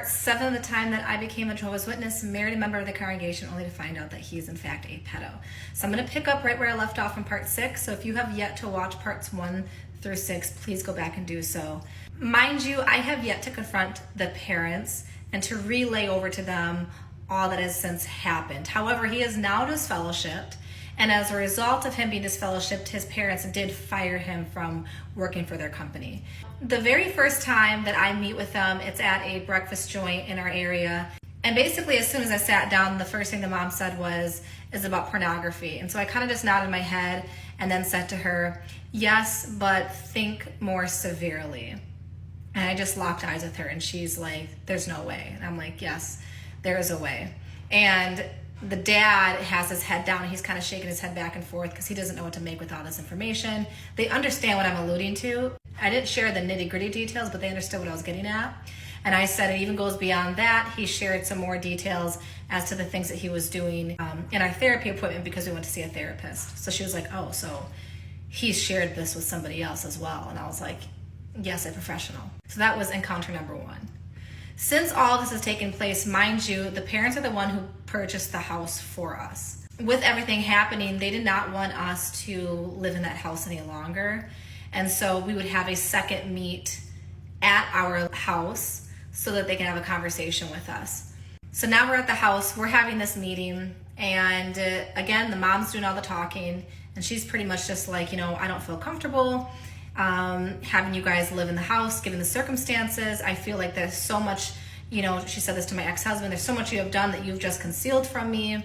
part 7 of the time that I became a Jehovah's Witness, married a member of the congregation, only to find out that he is in fact a pedo. So I'm going to pick up right where I left off in part 6. So if you have yet to watch parts 1 through 6, please go back and do so. Mind you, I have yet to confront the parents and to relay over to them all that has since happened. However, he is now disfellowshipped, and as a result of him being disfellowshipped, his parents did fire him from working for their company. The very first time that I meet with them, it's at a breakfast joint in our area. And basically, as soon as I sat down, the first thing the mom said is about pornography. And so I kind of just nodded my head and then said to her, yes, but think more severely. And I just locked eyes with her, and she's like, there's no way. And I'm like, yes, there is a way. And the dad has his head down. He's kind of shaking his head back and forth because he doesn't know what to make with all this information. They understand what I'm alluding to. I didn't share the nitty-gritty details, but they understood what I was getting at. And I said it even goes beyond that. He shared some more details as to the things that he was doing in our therapy appointment because we went to see a therapist. So she was like, oh, so he shared this with somebody else as well. And I was like, yes, a professional. So that was encounter number 1. Since all this has taken place, mind you, the parents are the one who purchased the house for us. With everything happening, they did not want us to live in that house any longer. And so we would have a second meet at our house so that they can have a conversation with us. So now we're at the house, we're having this meeting, and again, the mom's doing all the talking, and she's pretty much just like, I don't feel comfortable having you guys live in the house, given the circumstances. I feel like there's so much, she said this to my ex-husband, there's so much you have done that you've just concealed from me.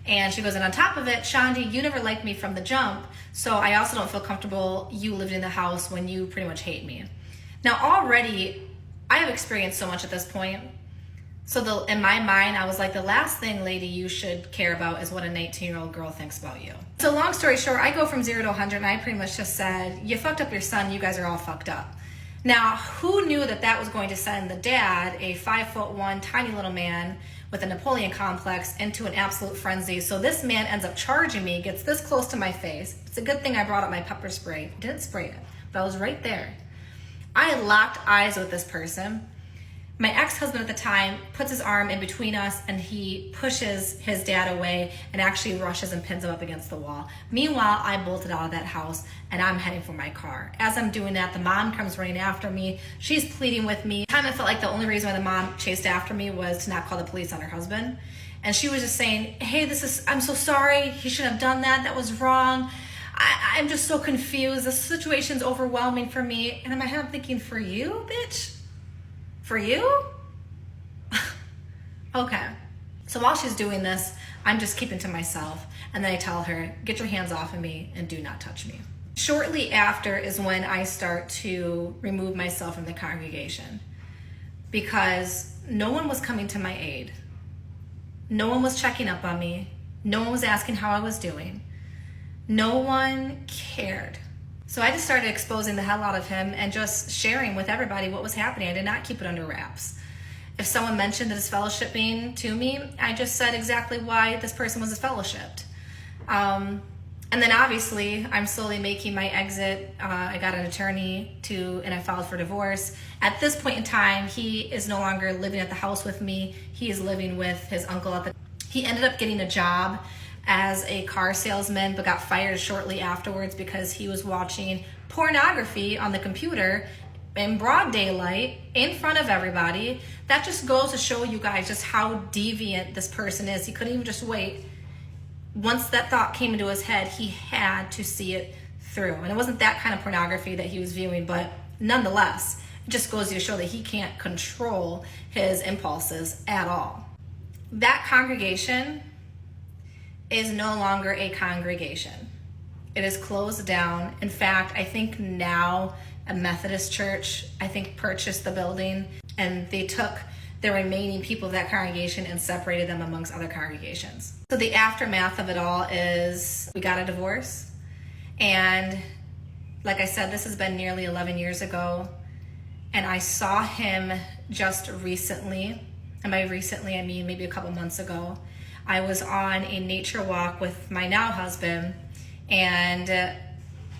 And she goes, and on top of it, Shandi, you never liked me from the jump, so I also don't feel comfortable you living in the house when you pretty much hate me. Now already, I have experienced so much at this point. So in my mind, I was like, the last thing, lady, you should care about is what a 19-year-old girl thinks about you. So long story short, I go from 0 to 100, and I pretty much just said, you fucked up your son, you guys are all fucked up. Now, who knew that that was going to send the dad, a 5'1", tiny little man with a Napoleon complex, into an absolute frenzy? So this man ends up charging me, gets this close to my face. It's a good thing I brought up my pepper spray. I didn't spray it, but I was right there. I had locked eyes with this person. My ex-husband at the time puts his arm in between us, and he pushes his dad away and actually rushes and pins him up against the wall. Meanwhile, I bolted out of that house and I'm heading for my car. As I'm doing that, the mom comes running after me. She's pleading with me. I felt like the only reason why the mom chased after me was to not call the police on her husband. And she was just saying, hey, I'm so sorry. He shouldn't have done that. That was wrong. I'm just so confused. The situation's overwhelming for me. And in my head, I'm thinking, for you, bitch? For you? Okay. So while she's doing this, I'm just keeping to myself. And then I tell her, get your hands off of me and do not touch me. Shortly after is when I start to remove myself from the congregation, because no one was coming to my aid. No one was checking up on me. No one was asking how I was doing. No one cared. So I just started exposing the hell out of him and just sharing with everybody what was happening. I did not keep it under wraps. If someone mentioned the disfellowshipping to me, I just said exactly why this person was disfellowshipped. And then obviously, I'm slowly making my exit. I got an attorney and I filed for divorce. At this point in time, he is no longer living at the house with me. He is living with his uncle He ended up getting a job as a car salesman, but got fired shortly afterwards because he was watching pornography on the computer in broad daylight in front of everybody. That just goes to show you guys just how deviant this person is. He couldn't even just wait. Once that thought came into his head, he had to see it through. And it wasn't that kind of pornography that he was viewing, but nonetheless, it just goes to show that he can't control his impulses at all. That congregation is no longer a congregation. It is closed down. In fact, I think now a Methodist church, purchased the building, and they took the remaining people of that congregation and separated them amongst other congregations. So the aftermath of it all is we got a divorce. And like I said, this has been nearly 11 years ago. And I saw him just recently. And by recently, I mean maybe a couple months ago. I was on a nature walk with my now husband, and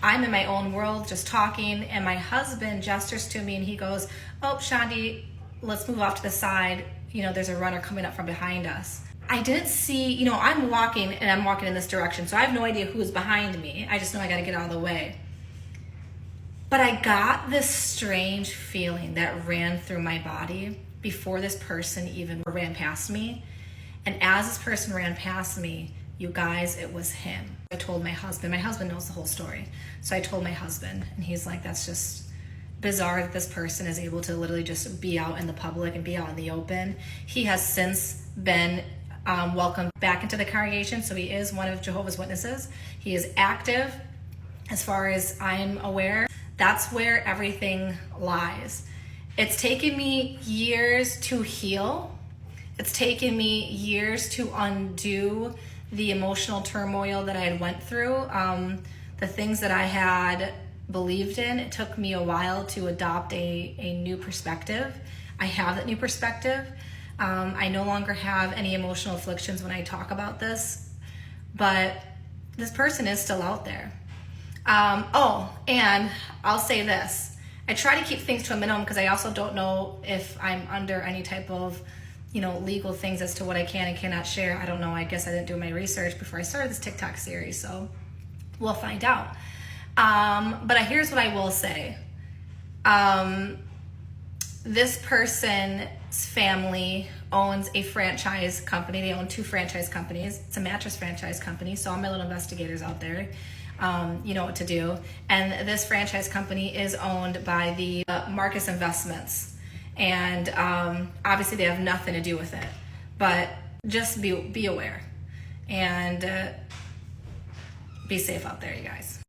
I'm in my own world just talking, and my husband gestures to me and he goes, oh, Shandi, let's move off to the side. There's a runner coming up from behind us. I didn't see, I'm walking in this direction, so I have no idea who's behind me. I just know I got to get out of the way. But I got this strange feeling that ran through my body before this person even ran past me. And as this person ran past me, you guys, it was him. I told my husband knows the whole story. So I told my husband, and he's like, that's just bizarre that this person is able to literally just be out in the public and be out in the open. He has since been welcomed back into the congregation, so he is one of Jehovah's Witnesses. He is active, as far as I'm aware. That's where everything lies. It's taken me years to heal. It's taken me years to undo the emotional turmoil that I had went through. The things that I had believed in, it took me a while to adopt a new perspective. I have that new perspective. I no longer have any emotional afflictions when I talk about this, but this person is still out there. And I'll say this. I try to keep things to a minimum because I also don't know if I'm under any type of, legal things as to what I can and cannot share. I don't know. I guess I didn't do my research before I started this TikTok series, so we'll find out. But here's what I will say. This person's family owns a franchise company. They own 2 franchise companies. It's a mattress franchise company. So all my little investigators out there, you know what to do. And this franchise company is owned by the Marcus Investments. And obviously they have nothing to do with it. But just be aware. And be safe out there, you guys.